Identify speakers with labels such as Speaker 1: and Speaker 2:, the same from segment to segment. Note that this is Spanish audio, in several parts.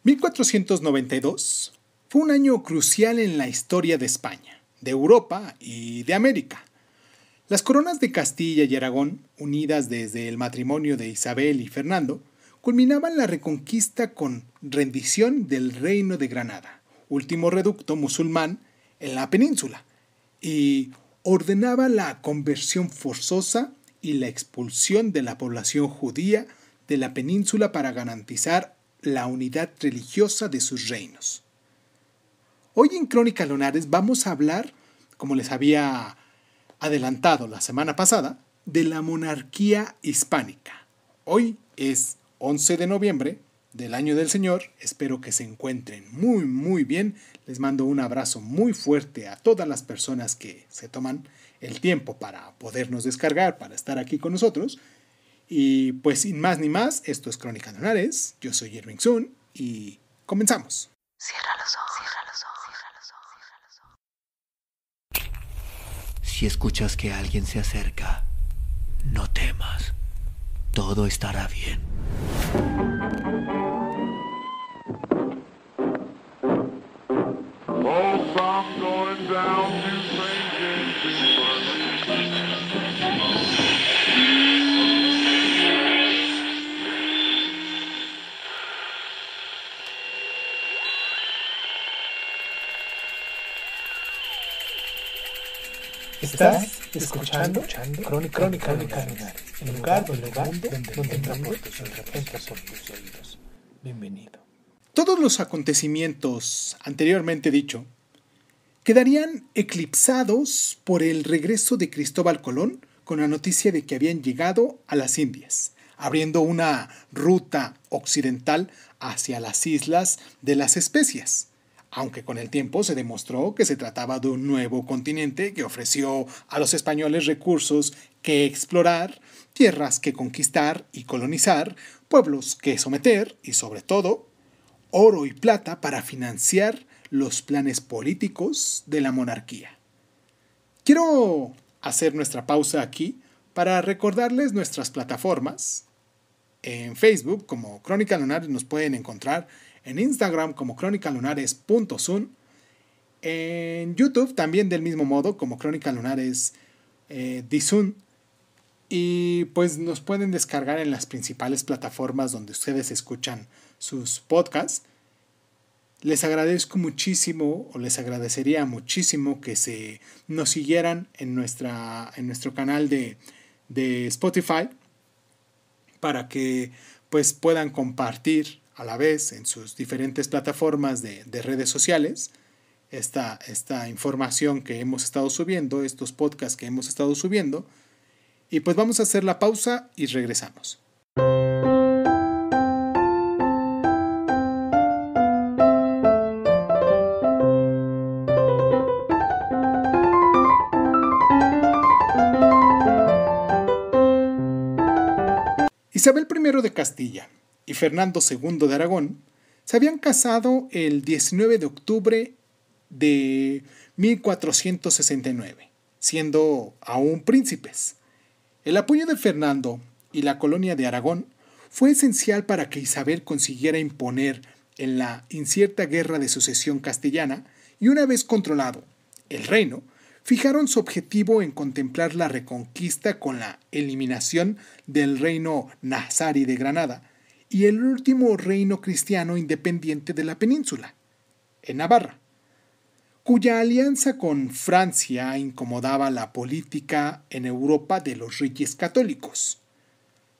Speaker 1: 1492 fue un año crucial en la historia de España, de Europa y de América. Las coronas de Castilla y Aragón, unidas desde el matrimonio de Isabel y Fernando, culminaban la reconquista con rendición del Reino de Granada, último reducto musulmán en la península, y ordenaba la conversión forzosa y la expulsión de la población judía de la península para garantizar la unidad religiosa de sus reinos. Hoy en Crónica Lunares vamos a hablar, como les había adelantado la semana pasada, de la monarquía hispánica. Hoy es 11 de noviembre del año del Señor. Espero que se encuentren muy bien. Les mando un abrazo muy fuerte a todas las personas que se toman el tiempo para podernos descargar, para estar aquí con nosotros. Y pues sin más ni más, esto es Crónica Lunares. Yo soy Irving Sun y comenzamos.
Speaker 2: Cierra los ojos, cierra los ojos, cierra los ojos, cierra los ojos.
Speaker 3: Si escuchas que alguien se acerca, no temas. Todo estará bien.
Speaker 4: Oh, I'm going down to St. James's Park.
Speaker 5: Estás escuchando Crónica Lunares, el lugar donde entra por tus oídos. Bienvenido.
Speaker 1: Todos los acontecimientos anteriormente dicho quedarían eclipsados por el regreso de Cristóbal Colón con la noticia de que habían llegado a las Indias, abriendo una ruta occidental hacia las islas de las Especias, aunque con el tiempo se demostró que se trataba de un nuevo continente que ofreció a los españoles recursos que explorar, tierras que conquistar y colonizar, pueblos que someter y sobre todo oro y plata para financiar los planes políticos de la monarquía. Quiero hacer nuestra pausa aquí para recordarles nuestras plataformas. En Facebook como Crónica Lunares nos pueden encontrar, en Instagram como cronicalunares.sun, en YouTube también del mismo modo como Crónica Lunares Sun, y pues nos pueden descargar en las principales plataformas donde ustedes escuchan sus podcasts. Les agradezco muchísimo, o les agradecería muchísimo que nos siguieran en nuestro canal de Spotify, para que pues puedan compartir a la vez en sus diferentes plataformas de redes sociales esta información que hemos estado subiendo, estos podcasts que hemos estado subiendo. Y pues vamos a hacer la pausa y regresamos. Isabel I de Castilla y Fernando II de Aragón se habían casado el 19 de octubre de 1469, siendo aún príncipes. El apoyo de Fernando y la colonia de Aragón fue esencial para que Isabel consiguiera imponer en la incierta guerra de sucesión castellana, y una vez controlado el reino, fijaron su objetivo en contemplar la reconquista con la eliminación del reino nazarí de Granada y el último reino cristiano independiente de la península, en Navarra, cuya alianza con Francia incomodaba la política en Europa de los reyes católicos.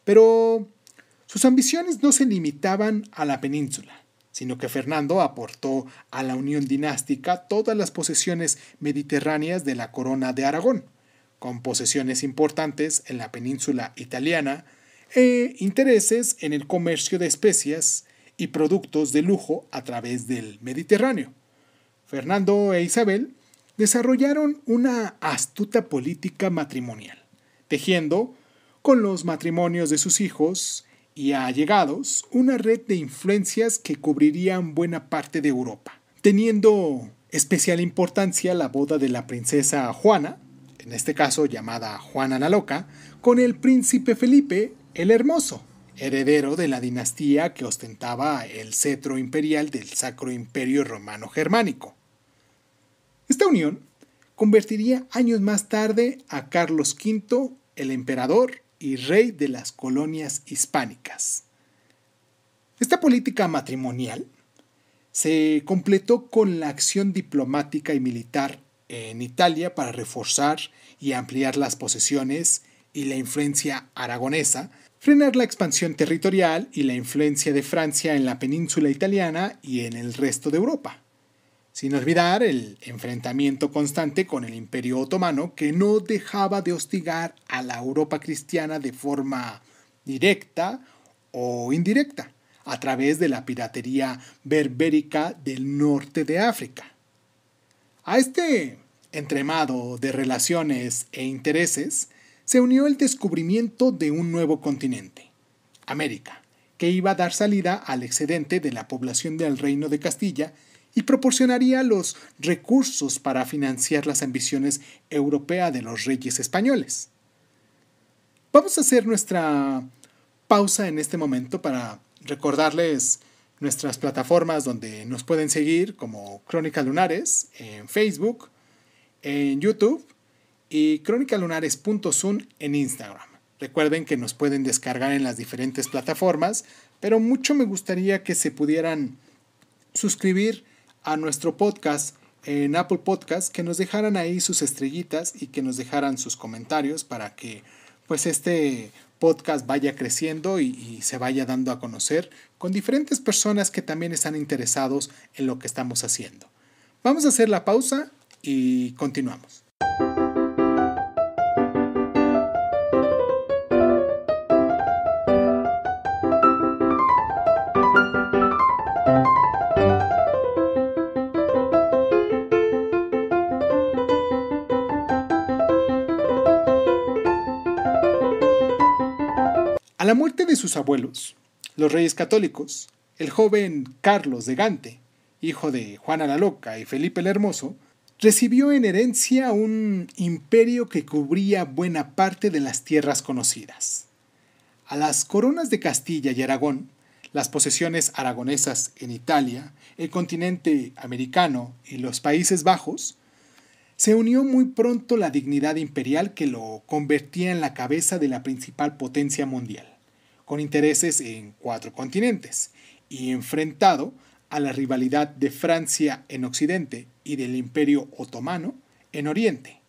Speaker 1: Pero sus ambiciones no se limitaban a la península, sino que Fernando aportó a la unión dinástica todas las posesiones mediterráneas de la corona de Aragón, con posesiones importantes en la península italiana e intereses en el comercio de especias y productos de lujo a través del Mediterráneo. Fernando e Isabel desarrollaron una astuta política matrimonial, tejiendo con los matrimonios de sus hijos y allegados una red de influencias que cubrirían buena parte de Europa, teniendo especial importancia la boda de la princesa Juana, en este caso llamada Juana la Loca, con el príncipe Felipe el Hermoso, heredero de la dinastía que ostentaba el cetro imperial del Sacro Imperio Romano Germánico. Esta unión convertiría años más tarde a Carlos V, el emperador y rey de las colonias hispánicas. Esta política matrimonial se completó con la acción diplomática y militar en Italia para reforzar y ampliar las posesiones y la influencia aragonesa, frenar la expansión territorial y la influencia de Francia en la península italiana y en el resto de Europa. Sin olvidar el enfrentamiento constante con el Imperio Otomano, que no dejaba de hostigar a la Europa cristiana de forma directa o indirecta, a través de la piratería berbérica del norte de África. A este entremado de relaciones e intereses se unió el descubrimiento de un nuevo continente, América, que iba a dar salida al excedente de la población del Reino de Castilla y proporcionaría los recursos para financiar las ambiciones europeas de los reyes españoles. Vamos a hacer nuestra pausa en este momento para recordarles nuestras plataformas donde nos pueden seguir, como Crónicas Lunares en Facebook, en YouTube y crónicalunares.zun en Instagram. Recuerden que nos pueden descargar en las diferentes plataformas, pero mucho me gustaría que se pudieran suscribir a nuestro podcast en Apple Podcast, que nos dejaran ahí sus estrellitas y que nos dejaran sus comentarios para que pues este podcast vaya creciendo y se vaya dando a conocer con diferentes personas que también están interesados en lo que estamos haciendo. Vamos a hacer la pausa y continuamos. A la muerte de sus abuelos, los reyes católicos, el joven Carlos de Gante, hijo de Juana la Loca y Felipe el Hermoso, recibió en herencia un imperio que cubría buena parte de las tierras conocidas. A las coronas de Castilla y Aragón, las posesiones aragonesas en Italia, el continente americano y los Países Bajos, se unió muy pronto la dignidad imperial que lo convertía en la cabeza de la principal potencia mundial, con intereses en 4 continentes y enfrentado a la rivalidad de Francia en Occidente y del Imperio Otomano en Oriente.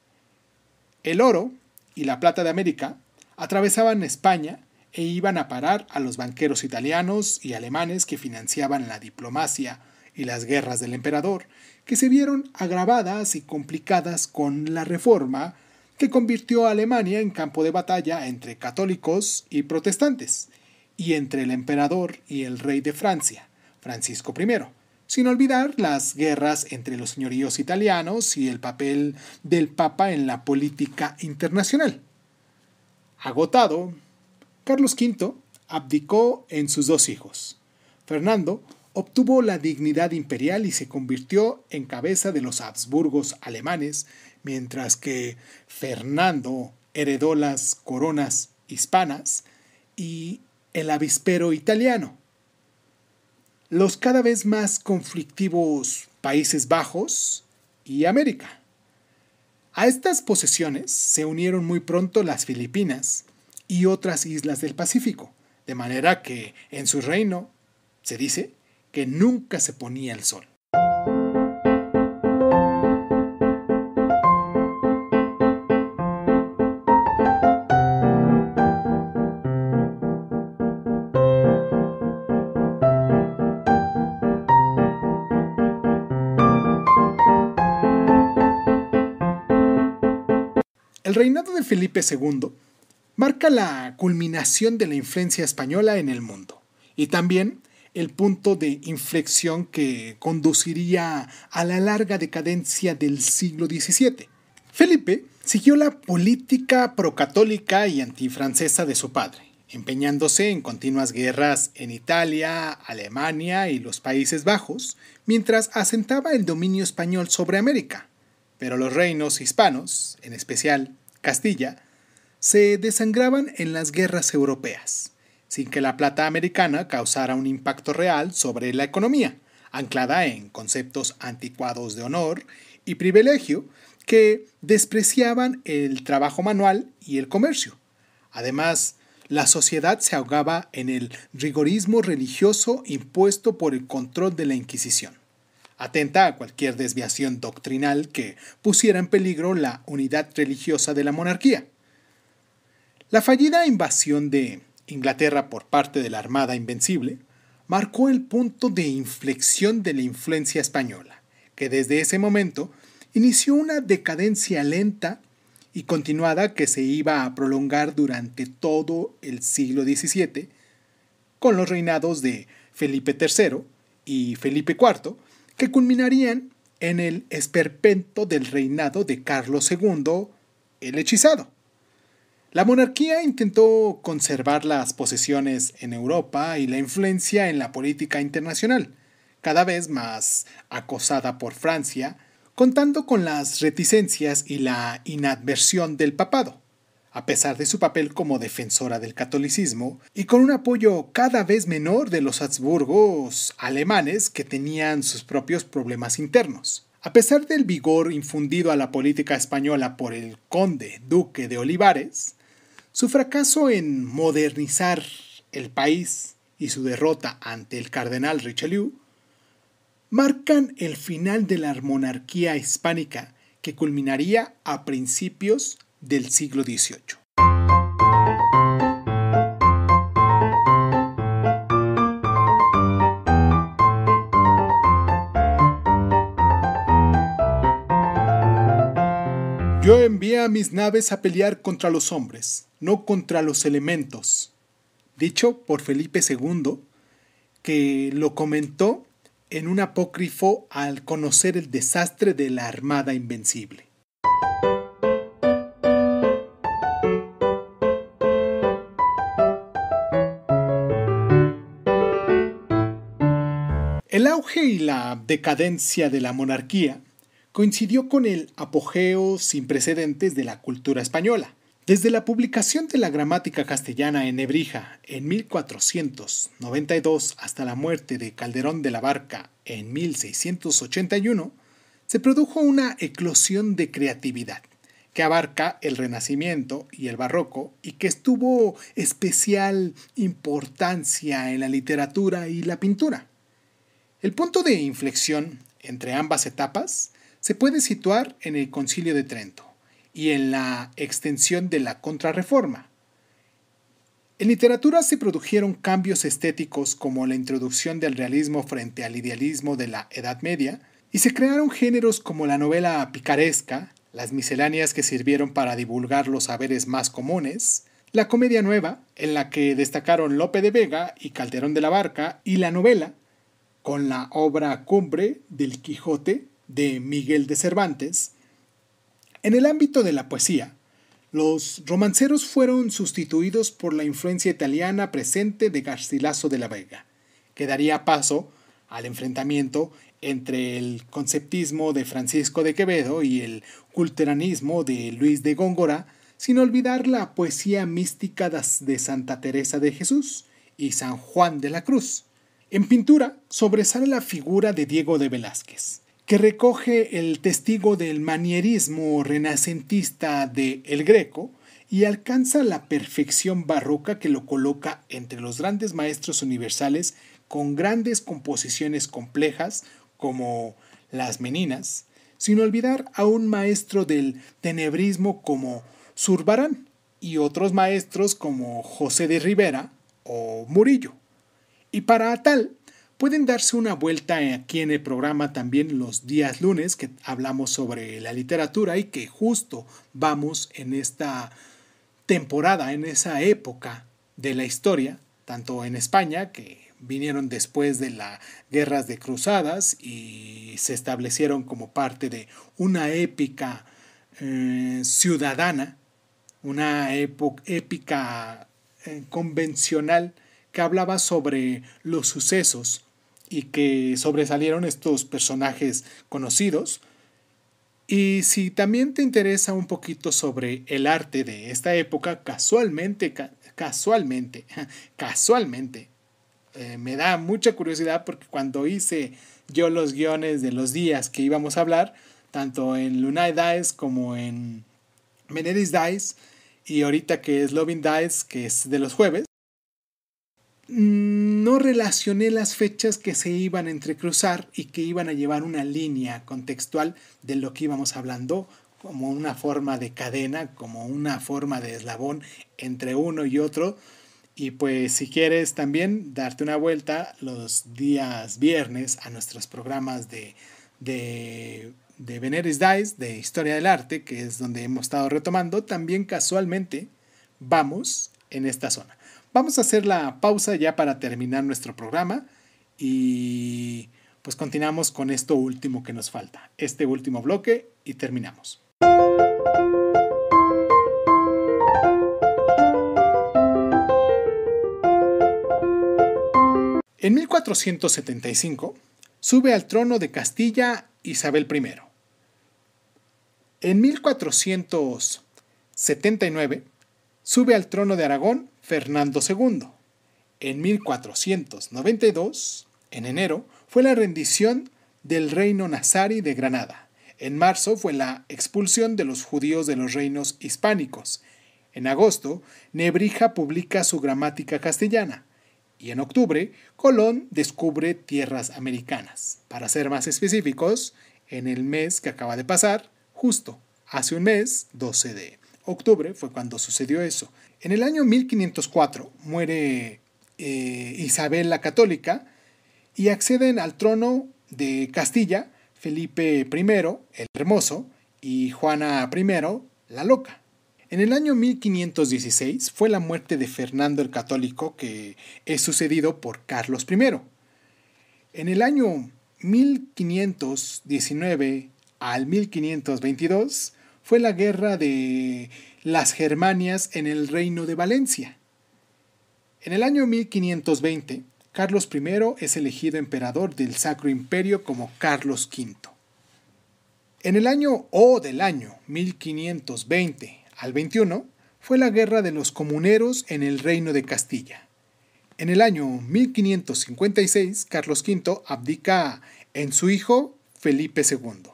Speaker 1: El oro y la plata de América atravesaban España e iban a parar a los banqueros italianos y alemanes que financiaban la diplomacia y las guerras del emperador, que se vieron agravadas y complicadas con la Reforma que convirtió a Alemania en campo de batalla entre católicos y protestantes, y entre el emperador y el rey de Francia, Francisco I, sin olvidar las guerras entre los señoríos italianos y el papel del Papa en la política internacional. Agotado, Carlos V abdicó en sus 2 hijos. Fernando obtuvo la dignidad imperial y se convirtió en cabeza de los Habsburgos alemanes, mientras que Fernando heredó las coronas hispanas y el avispero italiano. Los cada vez más conflictivos Países Bajos y América. A estas posesiones se unieron muy pronto las Filipinas y otras islas del Pacífico, de manera que en su reino se dice que nunca se ponía el sol. El reinado de Felipe II marca la culminación de la influencia española en el mundo y también el punto de inflexión que conduciría a la larga decadencia del siglo XVII. Felipe siguió la política procatólica y antifrancesa de su padre, empeñándose en continuas guerras en Italia, Alemania y los Países Bajos, mientras asentaba el dominio español sobre América. Pero los reinos hispanos, en especial Castilla, se desangraban en las guerras europeas, sin que la plata americana causara un impacto real sobre la economía, anclada en conceptos anticuados de honor y privilegio que despreciaban el trabajo manual y el comercio. Además, la sociedad se ahogaba en el rigorismo religioso impuesto por el control de la Inquisición, atenta a cualquier desviación doctrinal que pusiera en peligro la unidad religiosa de la monarquía. La fallida invasión de Inglaterra por parte de la Armada Invencible marcó el punto de inflexión de la influencia española, que desde ese momento inició una decadencia lenta y continuada que se iba a prolongar durante todo el siglo XVII, con los reinados de Felipe III y Felipe IV, que culminarían en el esperpento del reinado de Carlos II, el hechizado. La monarquía intentó conservar las posesiones en Europa y la influencia en la política internacional, cada vez más acosada por Francia, contando con las reticencias y la inadversión del papado, a pesar de su papel como defensora del catolicismo y con un apoyo cada vez menor de los Habsburgos alemanes que tenían sus propios problemas internos. A pesar del vigor infundido a la política española por el conde duque de Olivares, su fracaso en modernizar el país y su derrota ante el cardenal Richelieu marcan el final de la monarquía hispánica que culminaría a principios del siglo XVIII. Yo envié a mis naves a pelear contra los hombres, no contra los elementos, dicho por Felipe II, que lo comentó en un apócrifo al conocer el desastre de la Armada Invencible. El auge y la decadencia de la monarquía coincidió con el apogeo sin precedentes de la cultura española. Desde la publicación de la gramática castellana en Nebrija en 1492 hasta la muerte de Calderón de la Barca en 1681, se produjo una eclosión de creatividad que abarca el Renacimiento y el Barroco y que tuvo especial importancia en la literatura y la pintura. El punto de inflexión entre ambas etapas se puede situar en el Concilio de Trento y en la extensión de la Contrarreforma. En literatura se produjeron cambios estéticos como la introducción del realismo frente al idealismo de la Edad Media, y se crearon géneros como la novela picaresca, las misceláneas que sirvieron para divulgar los saberes más comunes, la comedia nueva, en la que destacaron Lope de Vega y Calderón de la Barca, y la novela, con la obra cumbre del Quijote de Miguel de Cervantes. En el ámbito de la poesía, los romanceros fueron sustituidos por la influencia italiana presente de Garcilaso de la Vega, que daría paso al enfrentamiento entre el conceptismo de Francisco de Quevedo y el culteranismo de Luis de Góngora, sin olvidar la poesía mística de Santa Teresa de Jesús y San Juan de la Cruz. En pintura sobresale la figura de Diego de Velázquez, que recoge el testigo del manierismo renacentista de El Greco y alcanza la perfección barroca que lo coloca entre los grandes maestros universales con grandes composiciones complejas como Las Meninas, sin olvidar a un maestro del tenebrismo como Zurbarán y otros maestros como José de Rivera o Murillo. Y para tal, pueden darse una vuelta aquí en el programa también los días lunes que hablamos sobre la literatura y que justo vamos en esta temporada, en esa época de la historia, tanto en España, que vinieron después de las guerras de cruzadas y se establecieron como parte de una épica ciudadana, una épica convencional que hablaba sobre los sucesos y que sobresalieron estos personajes conocidos, Y si también te interesa un poquito sobre el arte de esta época, casualmente, me da mucha curiosidad porque cuando hice yo los guiones de los días que íbamos a hablar, tanto en Lunar Dice como en Veneris Dice, y ahorita que es Loving Dice, que es de los jueves, no relacioné las fechas que se iban a entrecruzar y que iban a llevar una línea contextual de lo que íbamos hablando, como una forma de cadena, como una forma de eslabón entre uno y otro. Y pues si quieres también darte una vuelta los días viernes a nuestros programas de Veneris Dice, de Historia del Arte, que es donde hemos estado retomando, también casualmente vamos en esta zona. Vamos a hacer la pausa ya para terminar nuestro programa y pues continuamos con esto último que nos falta, este último bloque, y terminamos. En 1475 sube al trono de Castilla Isabel I. En 1479 sube al trono de Aragón Fernando II. En 1492, en enero, fue la rendición del reino nazarí de Granada. En marzo fue la expulsión de los judíos de los reinos hispánicos. En agosto, Nebrija publica su gramática castellana. Y en octubre, Colón descubre tierras americanas. Para ser más específicos, en el mes que acaba de pasar, justo hace un mes, 12 de octubre, fue cuando sucedió eso. En el año 1504 muere Isabel la Católica y acceden al trono de Castilla Felipe I el Hermoso y Juana I la Loca. En el año 1516 fue la muerte de Fernando el Católico, que es sucedido por Carlos I. En el año 1519 al 1522 fue la guerra de las Germanias en el reino de Valencia. En el año 1520, Carlos I es elegido emperador del Sacro Imperio como Carlos V. En el año 1520 al 21 fue la guerra de los comuneros en el reino de Castilla. En el año 1556, Carlos V abdica en su hijo Felipe II.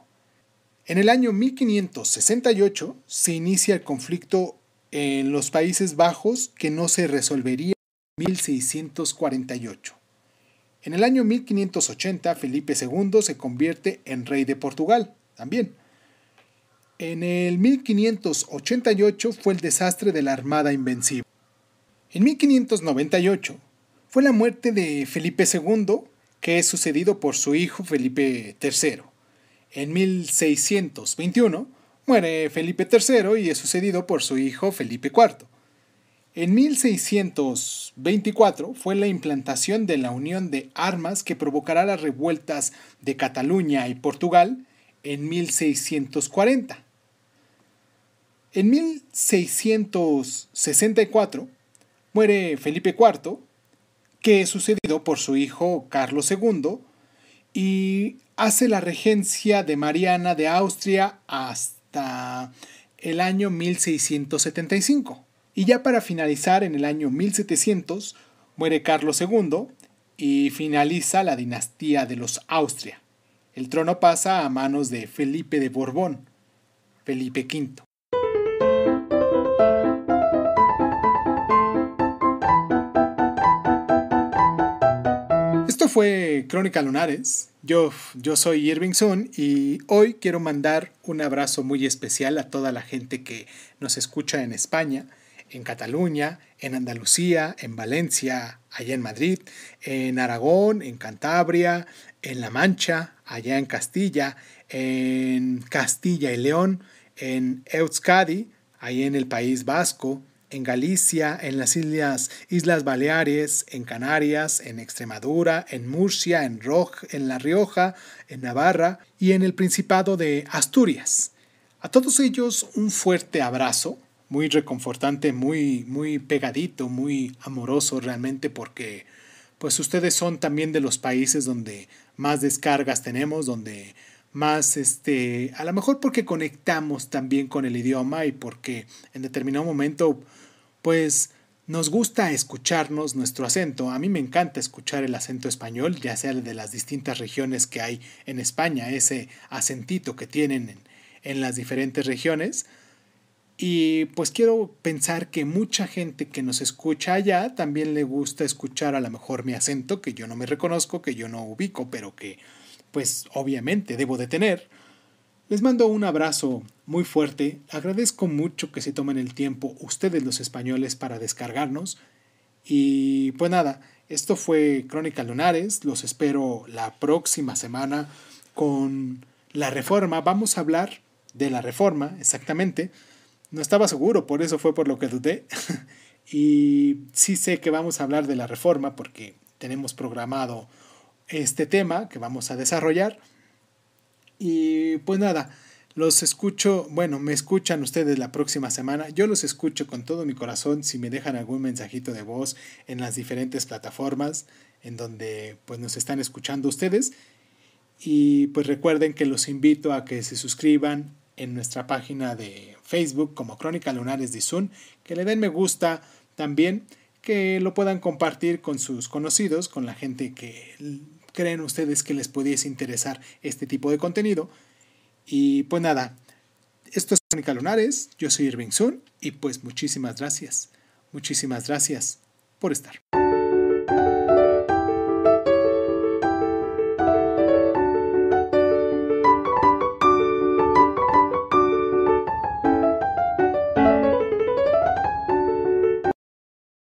Speaker 1: En el año 1568 se inicia el conflicto en los Países Bajos que no se resolvería en 1648. En el año 1580 Felipe II se convierte en rey de Portugal también. En el 1588 fue el desastre de la Armada Invencible. En 1598 fue la muerte de Felipe II, que es sucedido por su hijo Felipe III. En 1621 muere Felipe III y es sucedido por su hijo Felipe IV. En 1624 fue la implantación de la Unión de Armas que provocará las revueltas de Cataluña y Portugal en 1640. En 1664 muere Felipe IV, que es sucedido por su hijo Carlos II, y hace la regencia de Mariana de Austria hasta el año 1675. Y ya para finalizar, en el año 1700, muere Carlos II y finaliza la dinastía de los Austria. El trono pasa a manos de Felipe de Borbón, Felipe V. Esto fue Crónica Lunares. Yo soy Irving Sun y hoy quiero mandar un abrazo muy especial a toda la gente que nos escucha en España, en Cataluña, en Andalucía, en Valencia, allá en Madrid, en Aragón, en Cantabria, en La Mancha, allá en Castilla y León, en Euskadi, allá en el País Vasco, en Galicia, en las Islas Baleares, en Canarias, en Extremadura, en Murcia, en La Rioja, en Navarra y en el Principado de Asturias. A todos ellos un fuerte abrazo, muy reconfortante, muy pegadito, muy amoroso realmente, porque pues ustedes son también de los países donde más descargas tenemos, donde más, a lo mejor porque conectamos también con el idioma y porque en determinado momento, pues, nos gusta escucharnos nuestro acento. A mí me encanta escuchar el acento español, ya sea de las distintas regiones que hay en España, ese acentito que tienen en las diferentes regiones. Y pues quiero pensar que mucha gente que nos escucha allá también le gusta escuchar a lo mejor mi acento, que yo no me reconozco, que yo no ubico, pero que pues obviamente debo de tener. Les mando un abrazo muy fuerte, agradezco mucho que se tomen el tiempo ustedes los españoles para descargarnos y pues nada, esto fue Crónicas Lunares, los espero la próxima semana con la reforma, vamos a hablar de la reforma exactamente, no estaba seguro, por eso fue por lo que dudé y sí sé que vamos a hablar de la reforma porque tenemos programado este tema que vamos a desarrollar. Y pues nada, los escucho, bueno, me escuchan ustedes la próxima semana. Yo los escucho con todo mi corazón si me dejan algún mensajito de voz en las diferentes plataformas en donde pues nos están escuchando ustedes. Y pues recuerden que los invito a que se suscriban en nuestra página de Facebook como Crónicas Lunares de Izun, que le den me gusta también, que lo puedan compartir con sus conocidos, con la gente que creen ustedes que les pudiese interesar este tipo de contenido. Y pues nada, esto es Crónicas Lunares, yo soy Irving Sun y pues muchísimas gracias por estar.